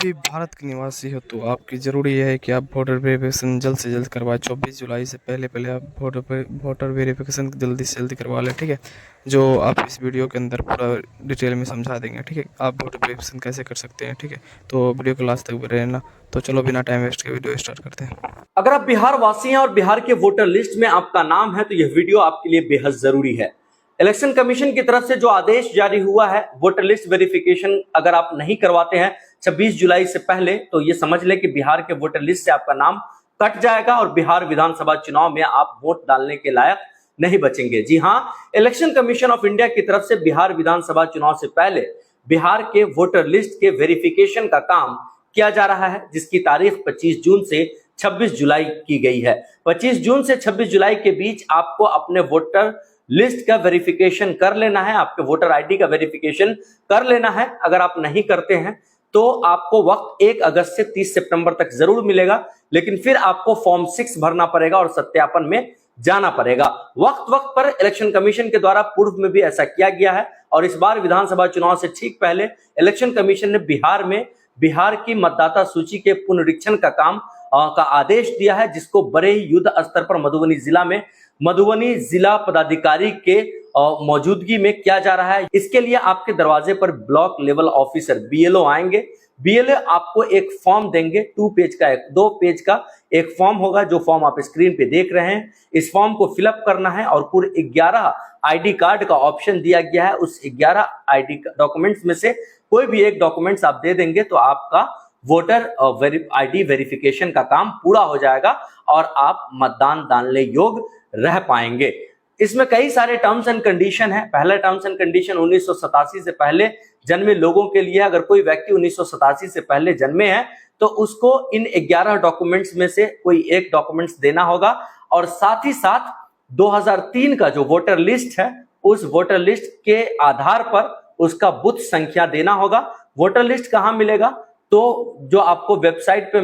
भी भारत के निवासी हो तो आपकी ज़रूरी यह है कि आप वोटर वेरिफिकेशन जल्द से जल्द करवाएं। 24 जुलाई से पहले आप वोटर वेरिफिकेशन जल्दी से जल्दी करवा लें, ठीक है। जो आप इस वीडियो के अंदर पूरा डिटेल में समझा देंगे, ठीक है, आप वोटर वेरिफिकेशन कैसे कर सकते हैं, ठीक है। तो वीडियो को लास्ट तक बने रहना। तो चलो बिना टाइम वेस्ट के वीडियो स्टार्ट करते हैं। अगर आप बिहार वासी हैं और बिहार के वोटर लिस्ट में आपका नाम है तो यह वीडियो आपके लिए बेहद जरूरी है। इलेक्शन कमीशन की तरफ से जो आदेश जारी हुआ है, वोटर लिस्ट वेरिफिकेशन अगर आप नहीं करवाते हैं 26 जुलाई से पहले, तो ये समझ लें कि बिहार के वोटर लिस्ट से आपका नाम कट जाएगा और बिहार विधानसभा चुनाव में आप वोट डालने के लायक नहीं बचेंगे। जी हां, इलेक्शन कमीशन ऑफ इंडिया की तरफ से बिहार विधानसभा चुनाव से पहले बिहार के वोटर लिस्ट के वेरिफिकेशन का काम किया जा रहा है, जिसकी तारीख 25 जून से 26 जुलाई की गई है। 25 जून से 26 जुलाई के बीच आपको अपने वोटर लिस्ट का वेरिफिकेशन कर लेना है, आपके वोटर आईडी का वेरिफिकेशन कर लेना है। अगर आप नहीं करते हैं तो आपको वक्त 1 अगस्त से 30 सितंबर तक जरूर मिलेगा, लेकिन फिर आपको फॉर्म 6 भरना पड़ेगा और सत्यापन में जाना पड़ेगा। वक्त पर इलेक्शन कमीशन के द्वारा पूर्व में भी ऐसा किया गया है और इस बार विधानसभा चुनाव से ठीक पहले इलेक्शन कमीशन ने बिहार की मतदाता सूची के पुनरीक्षण का काम का आदेश दिया है, जिसको बड़े ही युद्ध स्तर पर मधुबनी जिला पदाधिकारी के मौजूदगी में किया जा रहा है। इसके लिए आपके दरवाजे पर ब्लॉक लेवल ऑफिसर BLO आएंगे। BLO आपको एक फॉर्म देंगे, 2 पेज का एक फॉर्म होगा, जो फॉर्म आप स्क्रीन पे देख रहे हैं। इस फॉर्म को फिलअप करना है और कुल 11 ID कार्ड का ऑप्शन दिया गया है। उस 11 ID डॉक्यूमेंट्स में से कोई भी एक डॉक्यूमेंट्स आप दे देंगे तो आपका वोटर ID वेरिफिकेशन का काम पूरा हो जाएगा और आप मतदान डालने योग्य रह पाएंगे। इसमें कई सारे टर्म्स एंड कंडीशन है। पहला टर्म्स एंड कंडीशन 1987 से पहले जन्मे लोगों के लिए, अगर कोई व्यक्ति 1987 से पहले जन्मे हैं तो उसको इन 11 डॉक्यूमेंट्स में से कोई एक डॉक्यूमेंट्स देना होगा और साथ ही साथ 2003 का जो वोटर लिस्ट है, उस वोटर लिस्ट के आधार पर उसका बूथ संख्या देना होगा। वोटर लिस्ट कहां मिलेगा? तो जो आपको वेबसाइट पे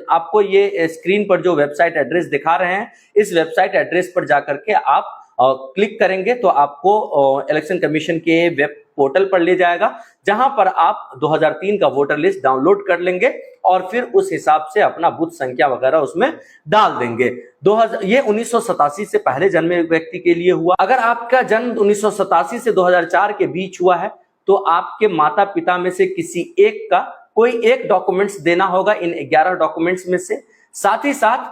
आपको ये स्क्रीन पर जो वेबसाइट एड्रेस दिखा रहे हैं, इस वेबसाइट एड्रेस पर जाकर के आप क्लिक करेंगे तो आपको इलेक्शन कमीशन के वेब पोर्टल पर ले जाएगा, जहां पर आप 2003 का वोटर लिस्ट डाउनलोड कर लेंगे और फिर उस हिसाब से अपना बूथ संख्या वगैरह उसमें डाल देंगे। ये 1987 से पहले जन्मे व्यक्ति के लिए हुआ। अगर आपका जन्म 1987 से 2004 के बीच हुआ है तो आपके माता पिता में से किसी एक का कोई एक डॉक्यूमेंट्स देना होगा इन 11 डॉक्यूमेंट्स में से। साथ ही साथ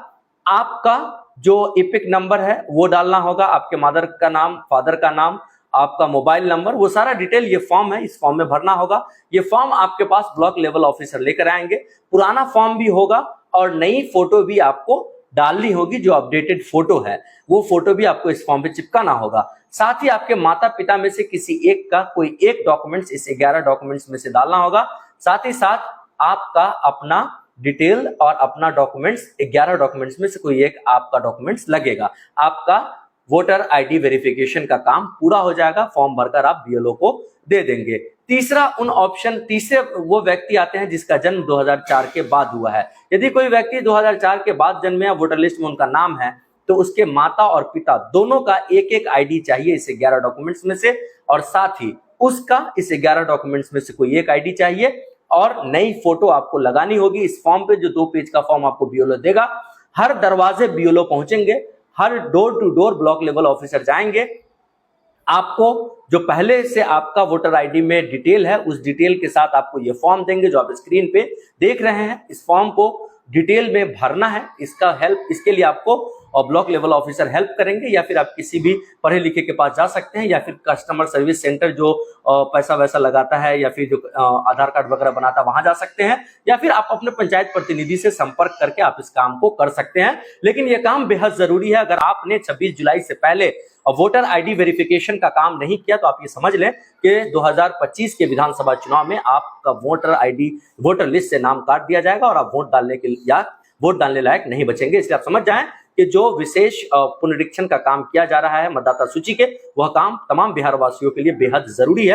आपका जो इपिक नंबर है वो डालना होगा, आपके मदर का नाम, फादर का नाम, आपका मोबाइल नंबर, वो सारा डिटेल ये फॉर्म है, इस फॉर्म में भरना होगा। ये फॉर्म आपके पास ब्लॉक लेवल ऑफिसर लेकर आएंगे। पुराना फॉर्म भी होगा और नई फोटो भी आपको डालनी होगी। जो अपडेटेड फोटो है वो फोटो भी आपको इस फॉर्म पे चिपकाना होगा। साथ ही आपके माता पिता में से किसी एक का कोई एक डॉक्यूमेंट्स इस 11 डॉक्यूमेंट्स में से डालना होगा। साथ ही साथ आपका अपना डिटेल और अपना डॉक्यूमेंट्स, 11 डॉक्यूमेंट्स में से कोई एक आपका डॉक्यूमेंट्स लगेगा। आपका वोटर ID वेरिफिकेशन का काम पूरा हो जाएगा। फॉर्म भरकर आप BLO को दे देंगे। तीसरे वो व्यक्ति आते हैं जिसका जन्म 2004 के बाद हुआ है। यदि कोई व्यक्ति 2004 के बाद जन्मे, वोटर लिस्ट में उनका नाम है, तो उसके माता और पिता दोनों का एक ID चाहिए इस 11 डॉक्यूमेंट्स में से, और साथ ही उसका इस 11 डॉक्यूमेंट्स में से कोई एक ID चाहिए और नई फोटो आपको लगानी होगी। इस फॉर्म पे जो 2 पेज का फॉर्म आपको BLO देगा, हर दरवाजे BLO पहुंचेंगे, हर door to door block level officer जाएंगे। आपको जो पहले से आपका वोटर ID में डिटेल है, उस डिटेल के साथ आपको ये फॉर्म देंगे जो आप स्क्रीन पे देख रहे हैं। इस फॉर्म को डिटेल में भरना है। इसके लिए आपको ब्लॉक लेवल ऑफिसर हेल्प करेंगे, या फिर आप किसी भी पढ़े लिखे के पास जा सकते हैं, या फिर कस्टमर सर्विस सेंटर जो पैसा वैसा लगाता है, या फिर जो आधार कार्ड वगैरह बनाता है वहां जा सकते हैं, या फिर आप अपने पंचायत प्रतिनिधि से संपर्क करके आप इस काम को कर सकते हैं। लेकिन यह काम बेहद जरूरी है। अगर आपने 26 जुलाई से पहले वोटर ID वेरिफिकेशन का काम नहीं किया तो आप ये समझ लें कि 2025 के विधानसभा चुनाव में आपका वोटर लिस्ट से नाम काट दिया जाएगा और आप वोट डालने लायक नहीं बचेंगे। इसलिए आप समझ जाएं कि जो विशेष पुनरीक्षण का काम किया जा रहा है मतदाता सूची के, वह काम तमाम बिहार वासियों के लिए बेहद जरूरी है।